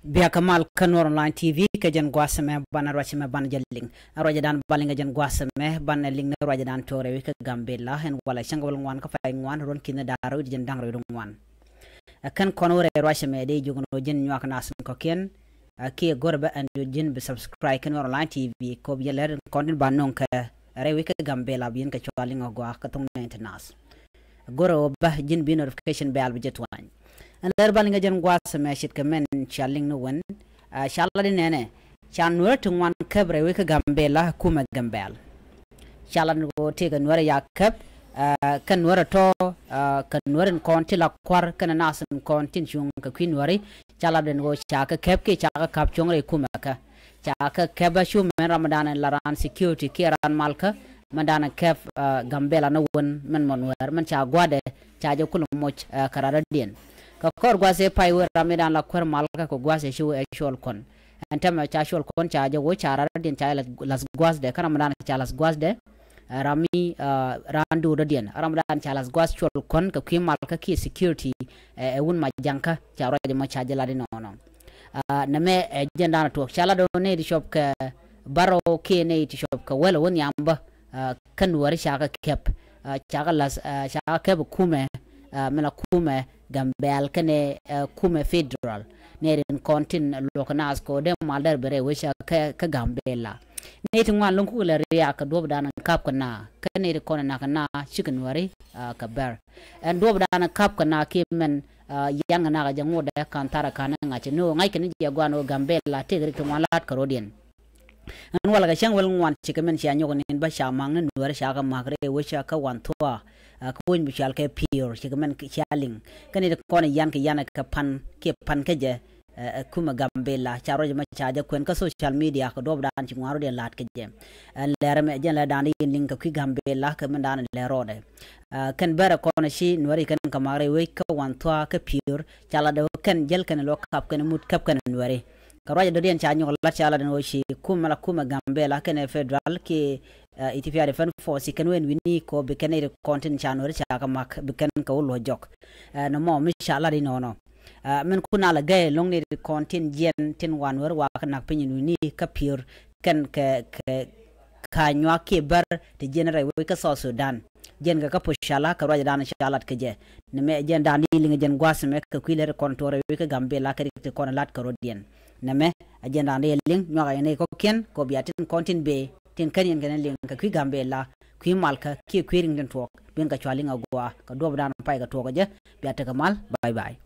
Biya Kamal Kanor Online TV kajan guasame ban arwachime ban jalling arwajadan balinga jan guasame ban ling na arwajadan tore wi ka gambela hen wala shangwal ngwan ka fay ngwan ron kina daro jan dang ro ngwan kan konore arwachime de jogono jen nyak nas ko ken ki gorba and jen be subscribe Kanor Online TV ko yeler content ban non ka rewi ka gambela bien ka chwalinga gwa ka tong maintenance goro ba jen bi notification bell bi jetwan and there balinga jan guasame shit kamen chaling no wen shaladi nene chanwer to one kabre we ka gambela kuma gambel shalan go tega nwara yakap kan nwara to kan nwara konti la kwar kan nasan kontin chung ka kwinwari chaladen go chaka kep ke chaka kap chongre kuma ka chaka keba shu men ramadan laran security kiran malka mandana kep gambela no wen men monwer man cha gwade cha jo kulum moch karara dien ka kor gwase pai we ramadan la kwar malka ko gwase shu e shol kon antama cha shol kon cha jo chara den cha las gwas de kana ramadan cha las gwas de rami randu do den ramadan cha las gwas shol kon ka kwi malka ki security e won ma janka cha roje ma cha jala de nono na me jendana to cha la do ne di shop ka baro ke ne di shop ka wala won yamba kan wari cha ka kep cha las cha kep kume mena kume gambel kene kume federal neren kontin lokanas ko dem malder bere wisha ka gambela neti ngwan lonku la riya ka dob dana kap kana kane de kona na chicken wari ka ber en dob dana kap kana ki men yang na ga jango da kan tara kana ngache no ngai kene je gwano gambela tegri to malat karodien an wala ga shang wal ngwan chikamen sha nyogo nin ba sha mang nu war sha ga magre wisha ka wan toa ko won bi shal ke pure chikamen shaling kane de kona yan ka pan ke pan ke je kuma gambela charo ma chaja kwen ka social media ko dob dan ci ngaro de lat ke je lere me jen la dan yin link ku gambela ka man dan le rode kan bara ko na shi nori kan kamare we ka wan toa ka pure chala de kan jel kan lo kap kan mut kap kan nori ka roja do den cha nyo la chala den o shi kuma gambela kan federal ki Ethiopia Defense Force kan wen wini ko be kan e content channel cha ka mak be kan ka lo jok no mo mi shala di no men kuna la gay long ne content jen tin wan wer wa kan pinyin wini ka pure kan ka nywa ke bar de general we ka so Sudan jen ga ka pushala ka roja dan shalat ke je ne me jen dan li nga jen gwasme ka kuiler kontore we ka gambela ka rik ko lat ka rodien ne me jen dan ling nywa ne ko ken ko biatin content be tin kan yen kan ling ka kui gambela kui malka ki kuiring den tok ben ka chwalinga gwa ka dob dan pai ka to ga je biata ka mal bye bye